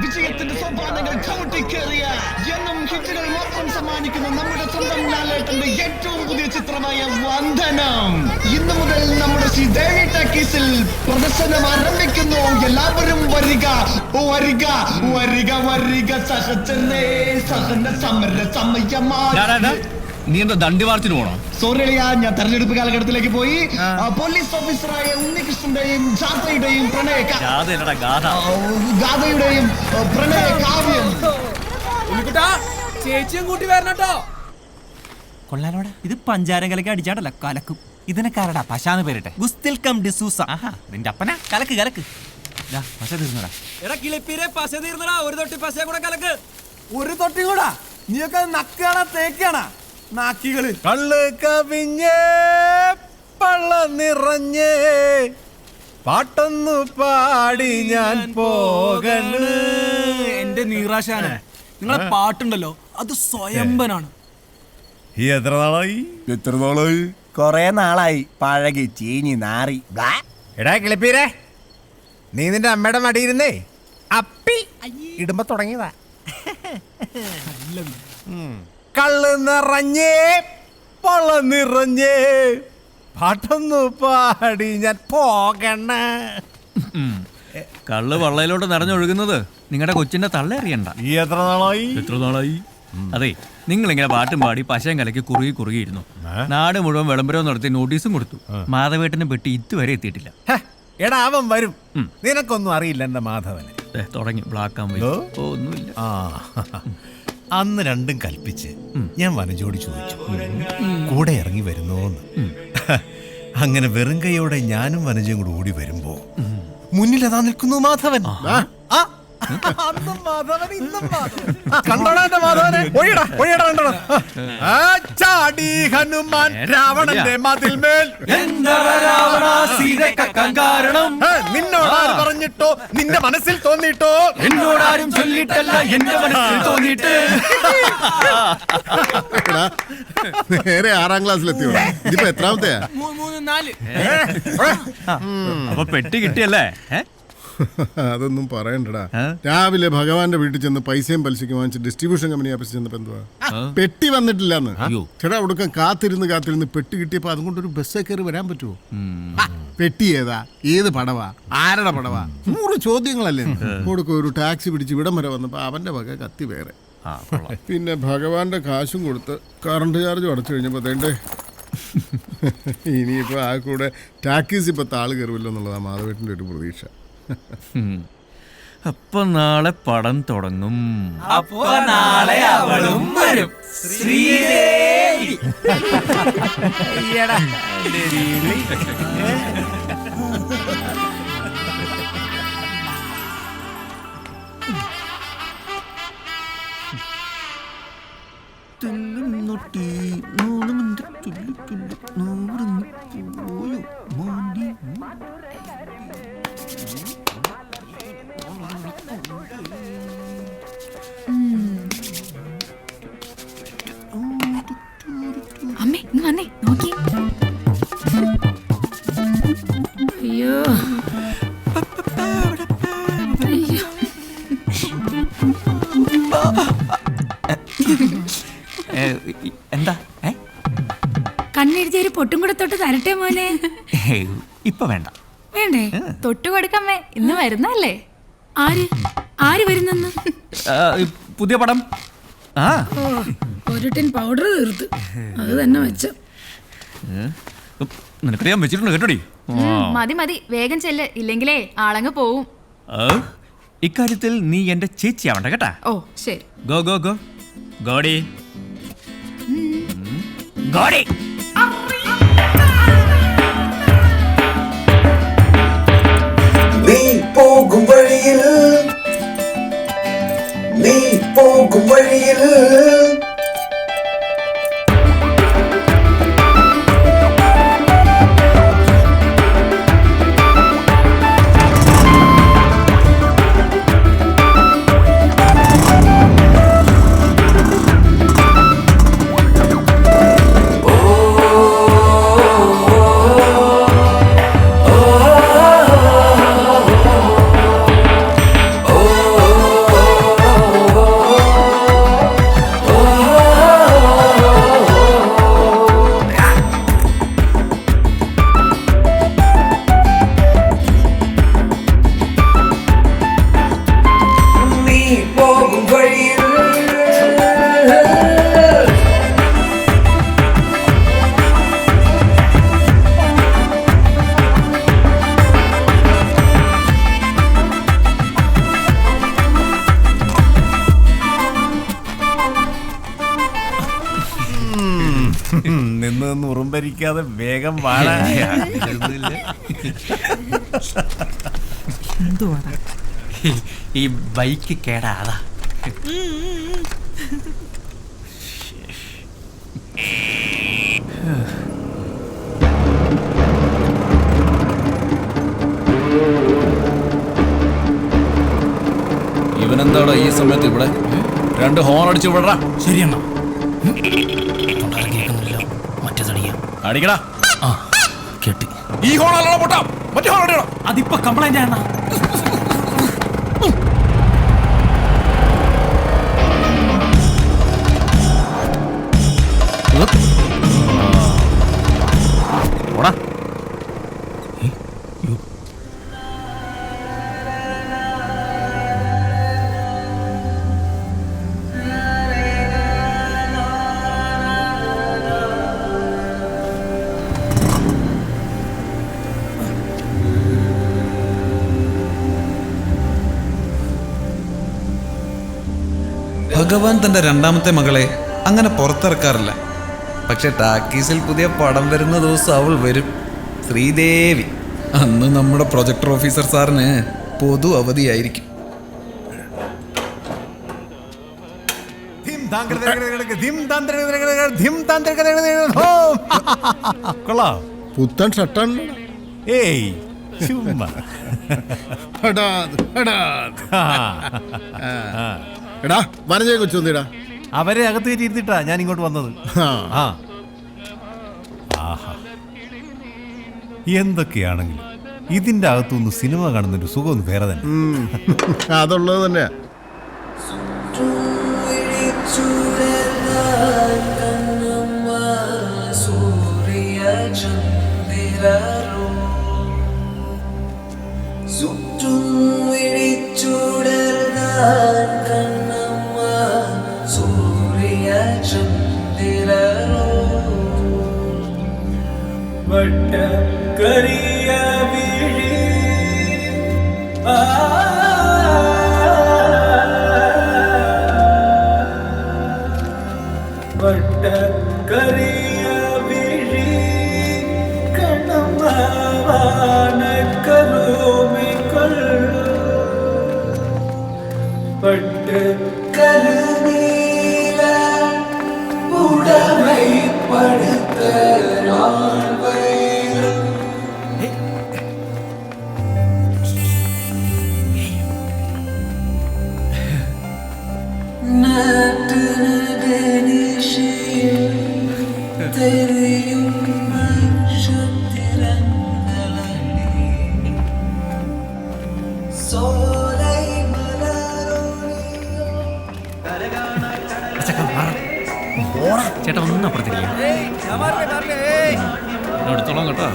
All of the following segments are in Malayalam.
വിജയത്തിന്റെ സോപാനങ്ങൾ ചവിട്ടിക്കേറിയ എന്നും ഹിറ്റുകൾ മാത്രം സമ്മാനിക്കുന്ന നമ്മുടെ സ്വന്തം ലാലേട്ടന്റെ ഏറ്റവും പുതിയ ചിത്രമായ വന്ദനം ഇന്നു മുതൽ നമ്മുടെ ശ്രീ ദേവി ടാക്കീസിൽ പ്രദർശനം ആരംഭിക്കുന്നു. എല്ലാവരും വരിക വരിക വരിക വരിക സഹജനേ സഹന സമര സമയമാണ്. നീ എന്താ ദണ്ഡി മാർച്ചിന് പോണോ? സോറി അളിയാ, ഞാൻ തെരഞ്ഞെടുപ്പ് കാലഘട്ടത്തിലേക്ക് പോയി. പോലീസ് ഓഫീസറായ ഉണ്ണികൃഷ്ണന്റെയും ജാഥയുടെയും ഗാഥയുടെയും പ്രണയ കാവ്യം ചേച്ചിയും കൂട്ടി വരണട്ടോ. കൊള്ളാലോടാ, ഇത് പഞ്ചാരം കലക്കി അടിച്ചാടല്ല കലക്കും. ഇതിനെക്കാരടാ പശാന്ന് പേരിട്ടെ ഗുസ്തിൽ കം ഡിസൂസ. നിന്റെ അപ്പന കലക്ക് കലക്ക്. പശ തീർന്നടാ. എടാ കിളിപ്പീരെ പശ തീർന്നടാ. ഒരു തൊട്ടി പശ കൂടെ കലക്ക്. ഒരു തൊട്ടി കൂടാ. നീയൊക്കെ നക്കാണാ തേക്കാണാ നാക്കികള്. കള്ള് കവിഞ്ഞേ പള്ള നിറഞ്ഞേ പാട്ടൊന്നു പാടി ഞാൻ പോകണ്. എന്റെ നീറാശാന് നിങ്ങളെ പാട്ടുണ്ടല്ലോ അത് സ്വയംഭനാണ്. എത്ര നാളായി? കൊറേ നാളായി. പഴകി ചീഞ്ഞി നാറി. എടാ കിളിപ്പീരെ, നീ നിന്റെ അമ്മയുടെ മടിയിരുന്നേ അപ്പി ഇടുമ്പോ തുടങ്ങിയതാ. കള്ള് നിറഞ്ഞേ പള്ള നിറഞ്ഞേ പാട്ടൊന്നു പാടി ഞാൻ പോകണ. കള്ള് വള്ളയിലോട്ട് നിറഞ്ഞൊഴുകുന്നത് നിങ്ങളുടെ കൊച്ചിന്റെ തള്ള അറിയണ്ട. എത്ര നാളായി? അതെ, നിങ്ങളിങ്ങനെ പാട്ടും പാടി പശയും കലക്കി കുറുകിയിരുന്നു. നാട് മുഴുവൻ വിളംബരവും നടത്തി നോട്ടീസും കൊടുത്തു. മാധവേട്ടനെ പെട്ടി ഇതുവരെ എത്തിയിട്ടില്ല. എടാ അവൻ വരും. നിനക്കൊന്നും അറിയില്ല എന്റെ മാധവന്. തുടങ്ങി ബ്ലാക്ക് ആൻഡ് വൈറ്റ്. ഒന്നുമില്ല. അന്ന് രണ്ടും കൽപ്പിച്ച് ഞാൻ വനജോടി ചോദിച്ചു കൂടെ ഇറങ്ങി വരുന്നോന്ന്. അങ്ങനെ വെറും കൈയോടെ ഞാനും വനജയും കൂടെ ഓടി വരുമ്പോ മുന്നിലതാ നിൽക്കുന്നു മാധവൻ. ഹനുമാൻ രാവണന്റെ മതിൽമേൽ നിന്നോടാരും പറഞ്ഞിട്ടോ നിന്റെ മനസ്സിൽ തോന്നിട്ടോ എന്നോടാരും ചൊല്ലിട്ടല്ല എന്റെ മനസ്സിൽ തോന്നിയിട്ട്. നേരെ 6ാം ക്ലാസ്സിലെത്തിയോ? ഇതിപ്പോ എത്രാമത്തെയാ? 3, 4. അപ്പൊ പെട്ടി കിട്ടിയല്ലേ? അതൊന്നും പറയണ്ടടാ. രാവിലെ ഭഗവാന്റെ വീട്ടിൽ ചെന്ന് പൈസയും പലിശയ്ക്ക് വാങ്ങിച്ച് ഡിസ്ട്രിബ്യൂഷൻ കമ്പനി ഓഫീസിൽ ചെന്നപ്പോ എന്തുവാ പെട്ടി വന്നിട്ടില്ലെന്ന്. ചേട്ടാ ഒടുക്കം കാത്തിരുന്ന് പെട്ടി കിട്ടിയപ്പോ അതുകൊണ്ടൊരു ബസ്സേ കയറി വരാൻ പറ്റുമോ? പെട്ടി ഏതാ, ഏത് പടവാ, ആരുടെ പടവാ, 100 ചോദ്യങ്ങളല്ലേ. കൊടുക്ക ഒരു ടാക്സി പിടിച്ച് ഇവിടം വരെ വന്നപ്പോ അവന്റെ വക കത്തി വേറെ. പിന്നെ ഭഗവാന്റെ കാശും കൊടുത്ത് കറണ്ട് ചാർജും അടച്ചു കഴിഞ്ഞപ്പോ അതേണ്ടേ ഇനിയിപ്പോ ആ കൂടെ ടാക്സി ഇപ്പൊ താള് കയറുമല്ലോ എന്നുള്ളതാ മാധവേട്ടന്റെ ഒരു പ്രതീക്ഷ. അപ്പൊ നാളെ പടം തുടങ്ങും. അപ്പൊ നാളെ അവളും വരും. ശ്രീദേവി. അമ്മേ ഇന്ന് വന്നേ നോക്കി. അയ്യോ എന്താ കണ്ണെഴുതിയൊരു പൊട്ടും കൂടെ തൊട്ട് തരട്ടെ മോനെ. ഇപ്പൊ വേണ്ട. വേണ്ടേ? തൊട്ട് കൊടുക്കമ്മേ, ഇന്ന് വരുന്നല്ലേ. ആര് വരുന്നെന്ന്? പുതിയ പടം. ഒരു ടിൻ പൗഡർ തീർത്ത് അത് തന്നെ വെച്ച. നിനക്കറിയാൻ വെച്ചിട്ടുണ്ട് കേട്ടോടി. മതി വേഗം ചെല്ല്, ഇല്ലെങ്കിലേ ആളങ്ങ് പോവും. ഇക്കാര്യത്തിൽ നീ എന്റെ ചേച്ചിയാവണ്ട കേട്ടാ. ഓ ശരി. ഗോ ഗോ ഗോ ഗോഡി ഗോഡി. നീ പോകും വഴിയിൽ നിന്ന് ഉറുമ്പരിക്കാതെ വേഗം വാഴ. ഈ ബൈക്ക് കേടാതാ. ഇവനെന്താടാ ഈ സമയത്ത് ഇവിടെ? 2 ഹോൺ അടിച്ചു വിടറാ. ശരിയെണ്ണ അടിക്കടാ. കേട്ടി. ഈ ഹോൺ അല്ലടാ പൊട്ടാ, മറ്റേ ഹോൺ അടിക്കടാ. അതിപ്പോ കംപ്ലൈന്റ് ആണ്. ഓടാ. ഭഗവാൻ തന്റെ 2ാമത്തെ മകളെ അങ്ങനെ പുറത്തിറക്കാറില്ല. പക്ഷെ ടാക്കീസിൽ പുതിയ പടം വരുന്ന ദിവസം അവൾ വരും. ശ്രീദേവി. അന്ന് നമ്മുടെ പ്രൊജക്ടർ ഓഫീസർ സാറിന് പൊതു അവധിയായിരിക്കും. കൊള്ളാം. പുത്തൻ ഷട്ടൺ. ഏയ് ചുമ്മാ. എടാ വനജയെ കൊച്ചൊന്നിടാ. അവരെ അകത്ത് കയറ്റി ഇരുത്തിട്ടാ ഞാൻ ഇങ്ങോട്ട് വന്നത്. ആ ആഹാ, എന്തൊക്കെയാണെങ്കിലും ഇതിന്റെ അകത്തുനിന്ന് സിനിമ കാണുന്നൊരു സുഖമൊന്നും വേറെ തന്നെ. അതുള്ളത് തന്നെയാ. ചേട്ടാ ഒന്നും അപ്പുറത്തിരിക്കും. എടുത്തോളാം കേട്ടോ.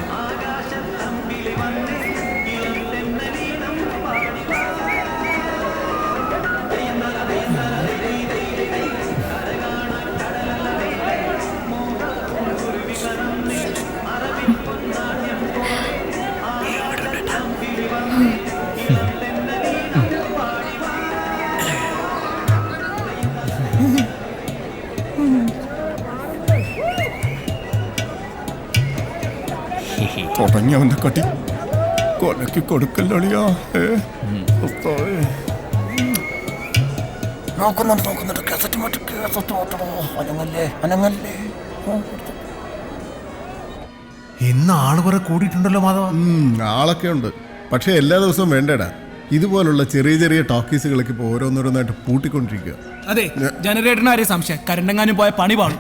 തുടങ്ങിയവന്റെ കട്ടി കൊലക്ക് കൊടുക്കല്ലോളിയാ. ഇന്ന് ആളുപറ കൂടിയിട്ടുണ്ടല്ലോ മാധവ. ആളൊക്കെ ഉണ്ട്, പക്ഷെ എല്ലാ ദിവസവും വേണ്ടടാ. ഇതുപോലുള്ള ചെറിയ ചെറിയ ടോക്കീസുകളൊക്കെ ഇപ്പൊ ഓരോന്നോരോന്നായിട്ട് പൂട്ടിക്കൊണ്ടിരിക്കുക. അതെ, ജനറേറ്ററിന് ആരെയും സംശയം കരണ്ടെങ്ങാനും പോയ പണി പാടും.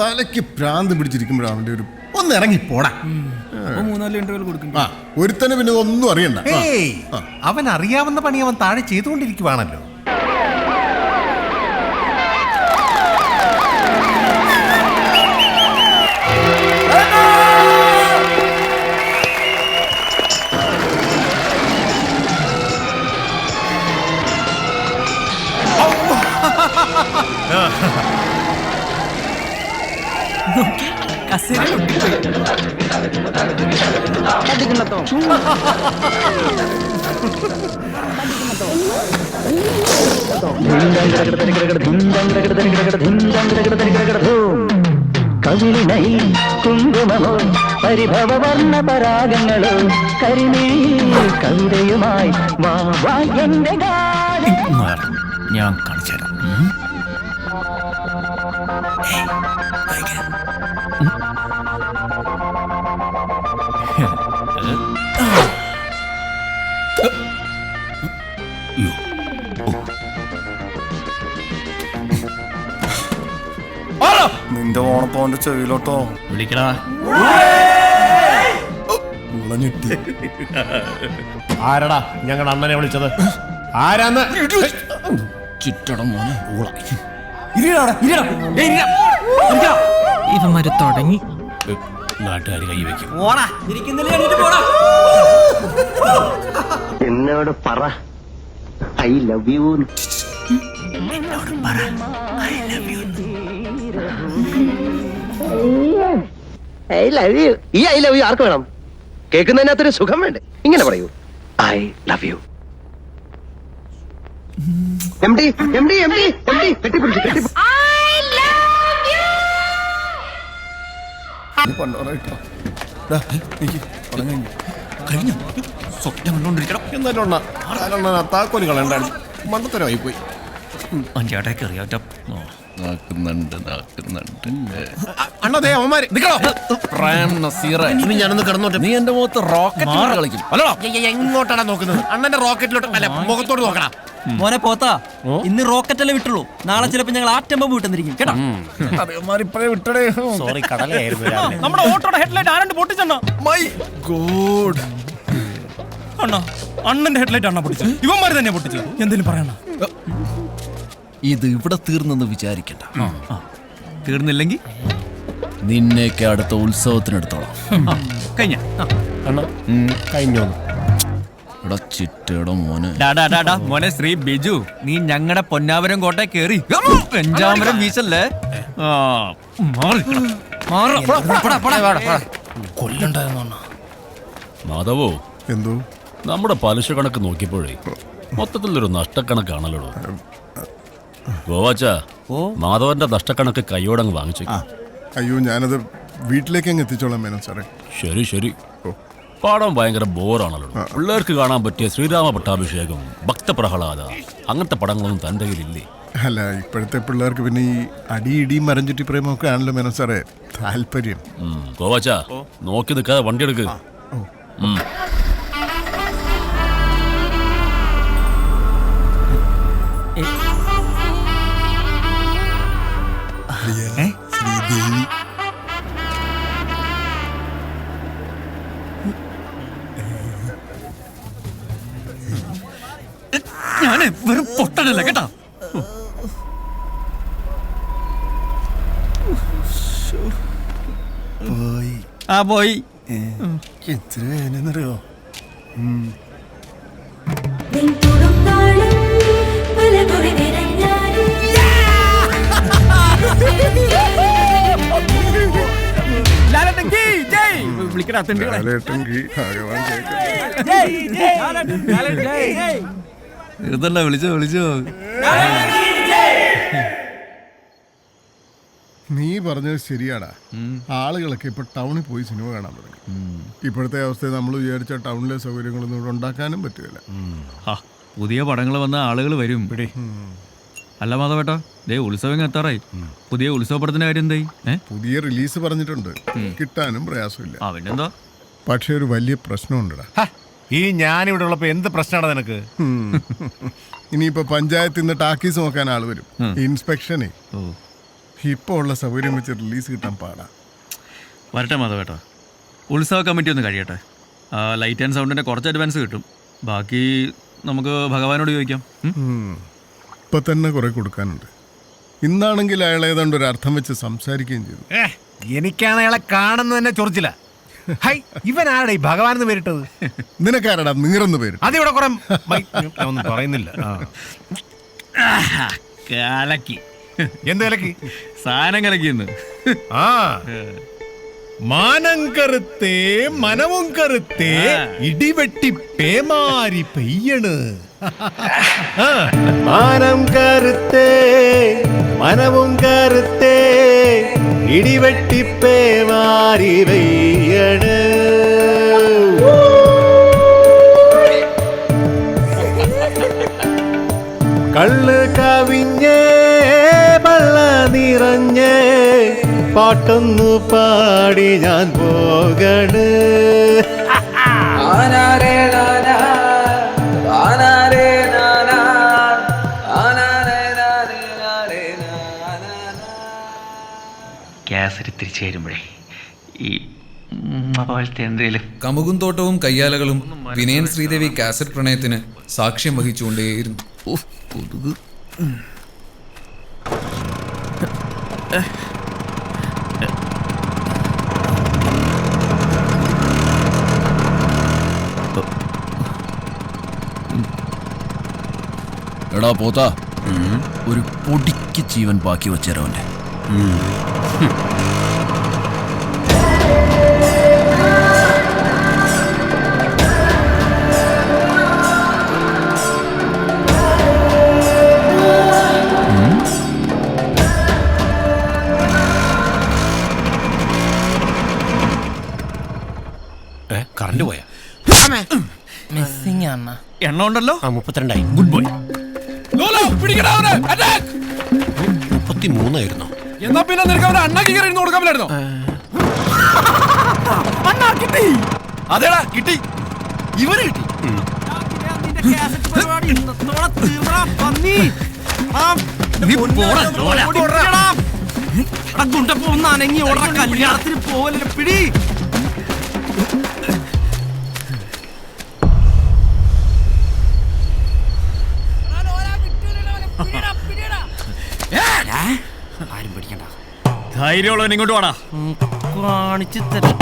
തലയ്ക്ക് ഭ്രാന്ത് പിടിച്ചിരിക്കുമ്പോഴാണ് അവന്റെ ഒരു ഒന്ന് ഇറങ്ങി പോടാ. 3-4 ഇന്റർവ്യൂ കൊടുക്കും. ഒരുത്തന് പിന്നെ ഒന്നും അറിയണ്ട. അവൻ അറിയാവുന്ന പണി അവൻ താഴെ ചെയ്തുകൊണ്ടിരിക്കുവാണല്ലോ. കവിളിണൈ കുങ്കുമമോ പരിഭവ വർണ്ണ പരാഗങ്ങളോ കരിമേൽ കവിതയുമായി വാ വാ എന്റെ ഗാനം. ഞാൻ കാണിച്ചു തരാം. നിന്റെ ഓണപ്പോന്റെ ചെവിയിലോട്ടോ വിളിക്കടാ. ആരടാ ഞങ്ങളുടെ അണ്ണനെ വിളിച്ചത്? ആരാന്ന്? ചുറ്റടം മോനെ. ഇവന്മാര് തുടങ്ങി. നാട്ടുകാർ കൈവയ്ക്കും. ഓടാ ഇരിക്കുന്നില്ലേ, എണീറ്റ് പോടാ. എന്നോട് പറ I love you. I love you. ഈ ഐ ലവ് യു ആർക്ക് വേണം? കേൾക്കുന്നതിനകത്തൊരു സുഖം വേണ്ടേ? ഇങ്ങനെ പറയൂ, ഐ ലവ് യു. സ്വപ്നം കണ്ടോണ്ടിരിക്കണം. എന്നാലും താക്കോല് കളയണ്ടായിരുന്നു. മണ്ടത്തരമായി പോയി. അഞ്ചാട്ടേക്ക് അറിയാറ്റ അണ്ണതേ അവന്മാര് ഞാനൊന്ന് കിടന്നോട്ടെ. നീ എന്റെ മുഖത്ത് റോക്കറ്റ് കളിക്കും. എങ്ങോട്ടാണ് നോക്കുന്നത്? അണ്ണന്റെ റോക്കറ്റിലോട്ട് അല്ല, മുഖത്തോട് നോക്കണം. മോനെ പോത്താ, ഇന്ന് റോക്കറ്റല്ലേ വിട്ടുള്ളൂ. നാളെ ചിലപ്പോ ഞങ്ങൾ ആറ്റം ബോംബ് വിട്ടെന്നിരിക്കും കേട്ടോ. വിട്ടടേ. സോറി, കടലായിരുന്നു. നമ്മുടെ ഓട്ടോയുടെ ഹെഡ്ലൈറ്റ് ആരാണ്ട് പൊട്ടിച്ചെണ്ണ. My God. അണ്ണാ, അണ്ണന്റെ ഹെഡ്ലൈറ്റ് അണ്ണ പൊട്ടിച്ചത്. ഇവന്മാര് തന്നെ പൊട്ടിച്ചത്. എന്തെങ്കിലും പറയണ. ഇത് ഇവിടെ തീർന്നെന്ന് വിചാരിക്കണ്ട. തീർന്നില്ലെങ്കിൽ നിന്നെയൊക്കെ അടുത്ത ഉത്സവത്തിനെടുത്തോളാം. കഴിഞ്ഞ കഴിഞ്ഞോ? ഇവിടെ ചിറ്റയുടെ മോനെ. മോനെ ശ്രീ ബിജു, നീ ഞങ്ങളുടെ പൊന്നാവരം കോട്ട കേറി പെഞ്ചാമരം വീശല്ലേ. കൊല്ലണ്ടായിരുന്നു മാധവോ. എന്തോ നമ്മുടെ പലിശ കണക്ക് നോക്കിയപ്പോഴേ മൊത്തത്തിലൊരു നഷ്ടക്കണക്കാണല്ലോ. ഗോവാച്ച, മാധവന്റെ നഷ്ടക്കണക്ക് കൈയോടങ്ങ് വാങ്ങിച്ചു. അയ്യോ, ഞാനത് വീട്ടിലേക്ക് അങ്ങ് എത്തിച്ചോളാം മേനോൻ സാറേ. ശരി ശരി. പാടം ഭയങ്കര ബോറാണല്ലോ. പിള്ളേർക്ക് കാണാൻ പറ്റിയ ശ്രീരാമ പട്ടാഭിഷേകം, ഭക്തപ്രഹ്ലാദ, അങ്ങനത്തെ പടങ്ങളൊന്നും തൻ്റെ കയ്യിലില്ലേ? അല്ല, ഇപ്പോഴത്തെ പിള്ളേർക്ക് പിന്നെ ഈ അടിയിടിയും മരഞ്ചുറ്റി പ്രേമൊക്കെ ആണല്ലോ മേനോൻ സാറേ താല്പര്യം. ഗോവാച്ച, നോക്കി നിൽക്കാതെ വണ്ടി എടുക്ക്. ശ്രീദേവി ഞാന് വെറും പൊട്ടനല്ല കേട്ടോ. പോയി. പോയി. എത്ര വേനറിയോ? ഇതല്ല വിളിച്ചോ. നീ പറഞ്ഞത് ശരിയാടാ. ആളുകളൊക്കെ ഇപ്പൊ ടൗണിൽ പോയി സിനിമ കാണാൻ തുടങ്ങി. ഇപ്പോഴത്തെ അവസ്ഥയിൽ നമ്മൾ വിചാരിച്ച ടൗണിലെ സൗകര്യങ്ങളൊന്നും ഇവിടെ ഉണ്ടാക്കാനും പറ്റില്ല. പുതിയ പടങ്ങൾ വന്ന ആളുകൾ വരും. അല്ല മാധവേട്ടാ, ദേ ഉത്സവം എത്താറായി. പുതിയ ഉത്സവ പടത്തിന്റെ കാര്യം എന്തായി? പുതിയ റിലീസ് പറഞ്ഞിട്ടുണ്ട്, കിട്ടാനും പ്രയാസമില്ല. പിന്നെന്താ? പക്ഷെ ഒരു വലിയ പ്രശ്നമുണ്ടടാ. ഈ ഞാനിവിടെ ഉള്ളപ്പോ എന്ത് പ്രശ്നമാണ് നിനക്ക്? ഇനിയിപ്പോ പഞ്ചായത്തിൽ നിന്ന് ടാക്കീസ് നോക്കാൻ ആള് വരും. ഇൻസ്പെക്ഷനെ ഇപ്പൊ ഉള്ള സൗകര്യം വെച്ച് റിലീസ് കിട്ടാൻ പാടാ. വരട്ടെ മാധവേട്ടാ, ഉത്സവ കമ്മിറ്റി ഒന്ന് കഴിയട്ടെ. ലൈറ്റ് ആൻഡ് സൗണ്ടിന്റെ കുറച്ച് അഡ്വാൻസ് കിട്ടും. ബാക്കി നമുക്ക് ഭഗവാനോട് ചോദിക്കാം. ഇപ്പൊ തന്നെ കുറെ കൊടുക്കാനുണ്ട്. ഇന്നാണെങ്കിൽ അയാൾ ഏതാണ്ട് ഒരു അർത്ഥം വെച്ച് സംസാരിക്കുകയും ചെയ്തു. എനിക്കാണ് അയാളെ കാണുന്നത് തന്നെ ചൊറിച്ചില്ല. ഇവൻ ആരുടെ ഈ ഭഗവാൻ എന്ന് പേരിട്ടത്? നിനക്കാരടാ നീറന്ന് പേര്? അതിവിടെ കുറെ ഒന്നും പറയുന്നില്ല. കലക്കി. എന്ത് കലക്കി? സാധനം കലക്കിന്ന്. മാനം കറുത്തേ മനവും കറുത്തേ ഇടിവെട്ടി പേമാരി പെയ്യണ്. മാനം കറുത്തേ മനവും കറുത്തേ ഇടിവെട്ടി പേമാരി വാരി വെയ്യണ് കള്ള് കവിഞ്ഞേ പള്ള നിറഞ്ഞേ പാട്ടൊന്നു പാടി ഞാൻ പോകണ് ഗ്യാസ് തിരിച്ചു വരുമ്പോഴേ ഈ പോലത്തെ എന്തെങ്കിലും കമുകും തോട്ടവും കയ്യാലകളും വിനയൻ ശ്രീദേവി കാസറ്റ് പ്രണയത്തിന് സാക്ഷ്യം വഹിച്ചുകൊണ്ടേയിരുന്നു. കൊതുക്. എടാ പോത്താ, ഒരു പൊടിക്ക് ജീവൻ ബാക്കി വെച്ചേരവന്റെ. കറണ്ട് പോയാ എണ്ണ ഉണ്ടല്ലോ. 32 ഗുഡ് ബോയ്. 33 എന്നാ പിന്നെ നിനക്ക് അവനെ അണ്ണാക്കി കയറി ഇരുന്ന് കൊടുക്കാൻ പറ്റായിരുന്നോ? അതേടാ കിട്ടി, ഇവര് കിട്ടി. കല്യാണത്തിന് പോവല്ലേ പിടി. ആരും പിടിക്കണ്ട. ധൈര്യമുള്ളവൻ ഇങ്ങോട്ട് വാടാ. കാണിച്ചു തരാം.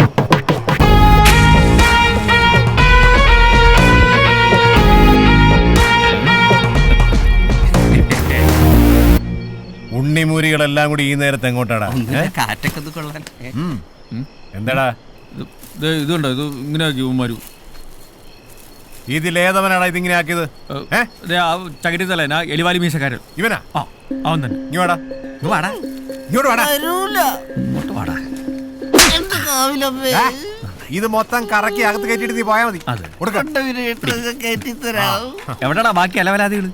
ഉണ്ണിമൂരികളെല്ലാം കൂടി ഈ നേരത്തെ എങ്ങോട്ടാടാ? കാറ്റൊക്കെ ഇത് കൊള്ളാൻ. എന്താടാ ഇതുണ്ടോ, ഇത് ഇങ്ങനെ ആക്കി ഉമ്മാരു. ഇതിലേതവനാടാ ഇതിങ്ങനെ ആക്കിയത്? ചകിരി തലേന എലിവാലി മീശക്കാരൻ ഇവനാ? അവൻ തന്നെ. ഇങ്ങോട്ടാ വാടാ, ഇങ്ങോട്ട് വാടാ. ഇങ്ങോട്ട് വാടാ. ഇത് മൊത്തം കറക്കി അകത്ത് കയറ്റിട്ട് നീ പോയാ മതി. എവിടെടാ ബാക്കി അലവലാദികള്?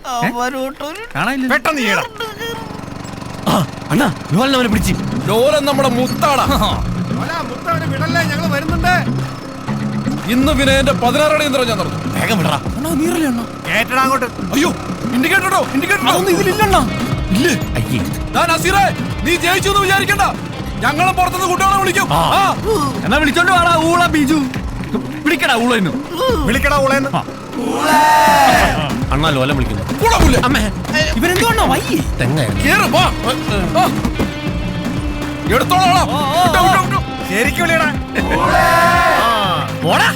കാണാനില്ല. പെട്ടെന്ന് ചെയ്യടാ. അണ്ണാ ലോലനെ പിടിച്ച്. ലോലൻ നമ്മുടെ മുത്താടാ. വിടല്ലേ, ഞങ്ങള് വരുന്നുണ്ട്. ഇന്ന് വിനയന്റെ 16 അടി യന്ത്രം ഞാൻ നടന്നു. വേഗം വിടറാ. കേട്ടടാ അങ്ങോട്ട്. അയ്യോ, ഇൻഡിക്കേറ്ററോ നസീറേ, നീ ജയിച്ചു എന്ന് വിചാരിക്കണ്ട. ഞങ്ങളും പുറത്തുനിന്ന് കുട്ടികളെ വിളിക്കും. എന്നാ വിളിച്ചോണ്ട് വാടാ ഊള ബിജു. വിളിക്കടാ ഊളെന്നു. വിളിക്കടാ ഊളേന്ന്. അണ്ണാ ലോലൻ വിളിക്കുന്നു. ഇവരെന്തോണോ വയ്യ എടുത്തോളാം. ശരിക്കും വിളിയടാ. പോടാ.